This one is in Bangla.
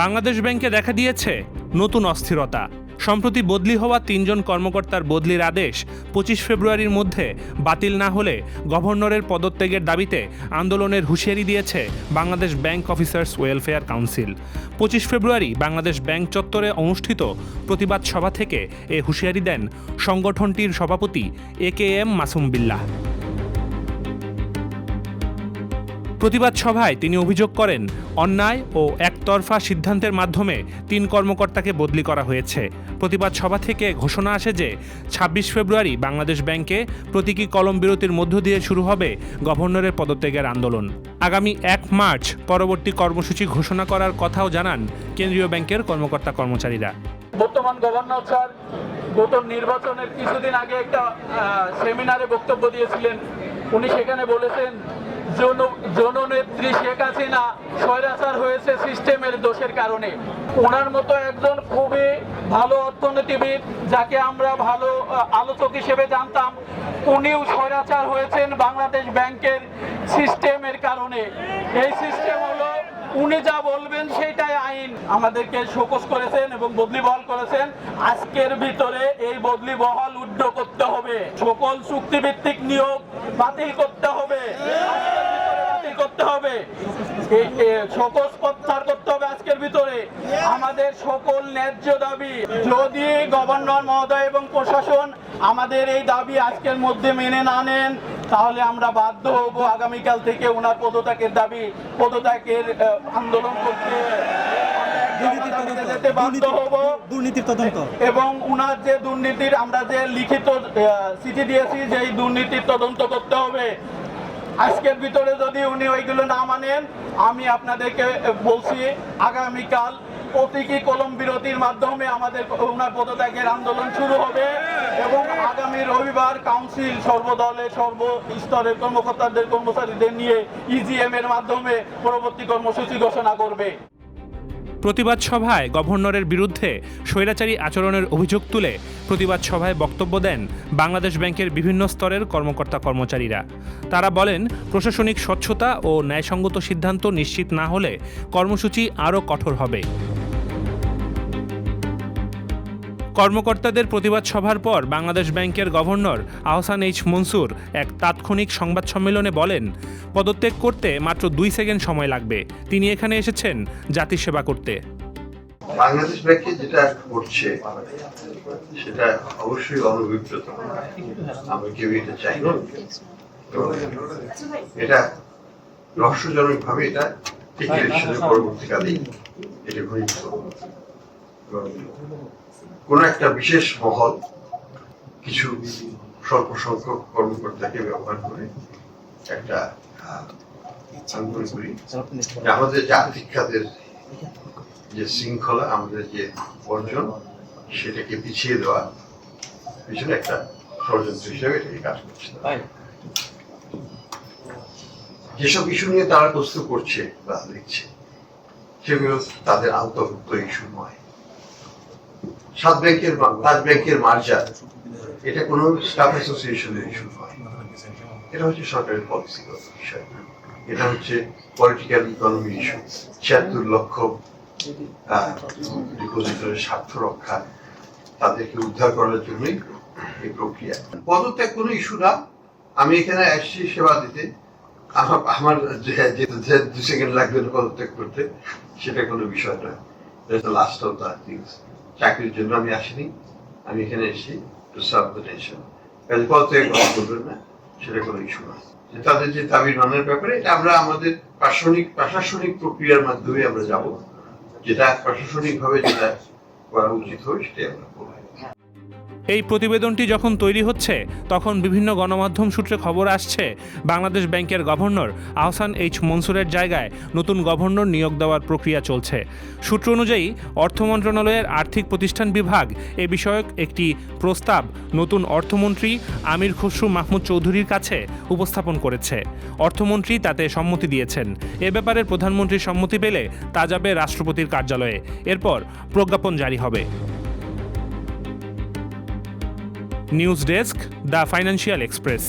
বাংলাদেশ ব্যাংকে দেখা দিয়েছে নতুন অস্থিরতা। সম্প্রতি বদলি হওয়া ৩ জন কর্মকর্তার বদলির আদেশ ২৫ ফেব্রুয়ারির মধ্যে বাতিল না হলে গভর্নরের পদত্যাগের দাবিতে আন্দোলনের হুঁশিয়ারি দিয়েছে Bangladesh bank officers welfare council. ২৫ ফেব্রুয়ারি বাংলাদেশ ব্যাংক চত্বরে অনুষ্ঠিত প্রতিবাদ সভা থেকে এ হুঁশিয়ারি দেন সংগঠনটির সভাপতি AKM মাসুম বিল্লাহ। প্রতিবাদ সভায় তিনি অভিযোগ করেন, অন্যায় ও একতরফা সিদ্ধান্তের মাধ্যমে ৩ কর্মকর্তাকে বদলি করা হয়েছে। প্রতিবাদ সভা থেকে ঘোষণা আসে যে ২৬ ফেব্রুয়ারি বাংলাদেশ ব্যাংকে প্রতীকী কলম বিরতির মধ্য দিয়ে শুরু হবে গভর্নরের পদত্যাগের আন্দোলন। আগামী ১ মার্চ পরবর্তী কর্মসূচি ঘোষণা করার কথাও জানান কেন্দ্রীয় ব্যাংকের কর্মকর্তা কর্মচারীরা। বর্তমান গভর্নর স্যার গত নির্বাচনের কিছুদিন আগে একটা সেমিনারে বক্তব্য দিয়েছিলেন। উনি সেখানে বলেছেন, জননেত্রী শেখ হাসিনা স্বৈরাচার হয়েছে সিস্টেমের দোষের কারণে। ওনার মতো একজন খুবই ভালো অর্থনীতিবিদ, যাকে আমরা ভালো আলোচক হিসেবে জানতাম, উনিও স্বৈরাচার হয়েছেন বাংলাদেশ ব্যাংকের সিস্টেমের কারণে। এই সিস্টেম হলো উনি যা বলবেন সেটাই আইন। আমাদেরকে শোকজ করেছেন এবং বদলি বহাল করেছেন। আজকের ভিতরে এই বদলি বহাল উড্ড করতে হবে, সকল চুক্তিভিত্তিক নিয়োগ বাতিল করতে হবে, করতে হবে, শোকজ প্রত্যাহার করতে হবে আজকের ভিতরে। আমাদের সকল ন্যায্য দাবি যদি গভর্নর মহোদয় এবং প্রশাসন আমাদের এই দাবি আজকের মধ্যে মেনে না নেন, তাহলে আমরা বাধ্য হব আগামীকাল থেকে ওনার পদত্যাগের আন্দোলন করতে দুর্নীতির তদন্ত এবং উনার যে দুর্নীতির আমরা যে লিখিত চিঠি দিয়েছি যে এই দুর্নীতির তদন্ত করতে হবে। আজকের ভিতরে যদি উনি ওইগুলো না মানেন, আমি আপনাদেরকে বলছি আগামীকাল প্রতীকী কলম বিরতির মাধ্যমে আমাদের ওনার পদত্যাগের আন্দোলন শুরু হবে এবং আগামী রবিবার কাউন্সিল সর্বদলের সর্বস্তরের কর্মচারীদের নিয়ে EGM এর মাধ্যমে পরবর্তী কর্মসূচি ঘোষণা করবে। প্রতিবাদ সভায় গভর্নরের বিরুদ্ধে স্বৈরাচারী আচরণের অভিযোগ তুলে প্রতিবাদ সভায় বক্তব্য দেন বাংলাদেশ ব্যাংকের বিভিন্ন স্তরের কর্মকর্তা কর্মচারীরা। তারা বলেন, প্রশাসনিক স্বচ্ছতা ও ন্যায়সঙ্গত সিদ্ধান্ত নিশ্চিত না হলে কর্মসূচি আরও কঠোর হবে। কর্মকর্তাদের প্রতিবাদ সভার পর বাংলাদেশ ব্যাংকের গভর্নর আহসান এইচ মনসুর এক তাৎক্ষণিক সংবাদ সম্মেলনে বলেন, পদত্যাগ করতে মাত্র 2 সেকেন্ড সময় লাগবে। তিনি এখানে এসেছেন জাতির সেবা করতে। বাংলাদেশ ব্যাংকে যেটা করছে সেটা অবশ্যই অনভিপ্রেত, আমরা কেউ এটা চাই না। তো এটা রহস্যজনক ভাবে এটা টিকিটের পরবর্তীকালে এটা ঘনিষ্ঠ কোন একটা বিশেষ মহল কিছু স্বল্প সংখ্যক কর্মকর্তাকে ব্যবহার করে একটা আমাদের যে আর্থিক খাতের যে শৃঙ্খলা, আমাদের যে অর্জন, সেটাকে পিছিয়ে দেওয়া পিছনে একটা ষড়যন্ত্র হিসেবে এটাকে কাজ করছে। যেসব ইস্যু নিয়ে তারা প্রস্তুত করছে বা লিখছে সেগুলো তাদের আওতাভুক্ত ইস্যু নয়। 7 ব্যাংকের মার্জার এটা কোনো স্টাফ অ্যাসোসিয়েশনের ইস্যু নয়, এটা হচ্ছে সরকারের পলিসিগত বিষয়, এটা হচ্ছে পলিটিক্যাল ইকোনমি ইস্যু। 76 লক্ষ ডিপোজিটরের স্বার্থ রক্ষা, তাদেরকে উদ্ধার করার জন্যই এই প্রক্রিয়া। পদত্যাগ কোনো ইস্যু না। আমি এখানে আসছি সেবা দিতে, আমার 2 সেকেন্ড লাগবে না পদত্যাগ করতে, সেটা কোনো বিষয় নয়। লাস্ট অফ দ্য থিংস, চাকরির জন্য আমি আসিনি, আমি এখানে এসেছি টু সার্ভ দ্য নেশন। পদত্যাগ করবেন না, সেটা কোনো ইস্যু নয়। তাদের যে দাবি মানার ব্যাপারে এটা আমরা আমাদের প্রশাসনিক প্রক্রিয়ার মাধ্যমে আমরা যাব, যেটা প্রশাসনিকভাবে যেটা করা উচিত হবে সেটাই আমরা করব। এই প্রতিবেদনটি যখন তৈরি হচ্ছে তখন বিভিন্ন গণমাধ্যম সূত্রে খবর আসছে বাংলাদেশ ব্যাংকের গভর্নর আহসান এইচ মনসুরের জায়গায় নতুন গভর্নর নিয়োগ দেওয়ার প্রক্রিয়া চলছে। সূত্র অনুযায়ী অর্থ মন্ত্রণালয়ের আর্থিক প্রতিষ্ঠান বিভাগ এ বিষয়ক একটি প্রস্তাব নতুন অর্থমন্ত্রী আমির খসরু মাহমুদ চৌধুরীর কাছে উপস্থাপন করেছে। অর্থমন্ত্রী তাতে সম্মতি দিয়েছেন। এ ব্যাপারে প্রধানমন্ত্রীর সম্মতি পেলে তা যাবে রাষ্ট্রপতির কার্যালয়ে, এরপর প্রজ্ঞাপন জারি হবে। News desk, the financial express.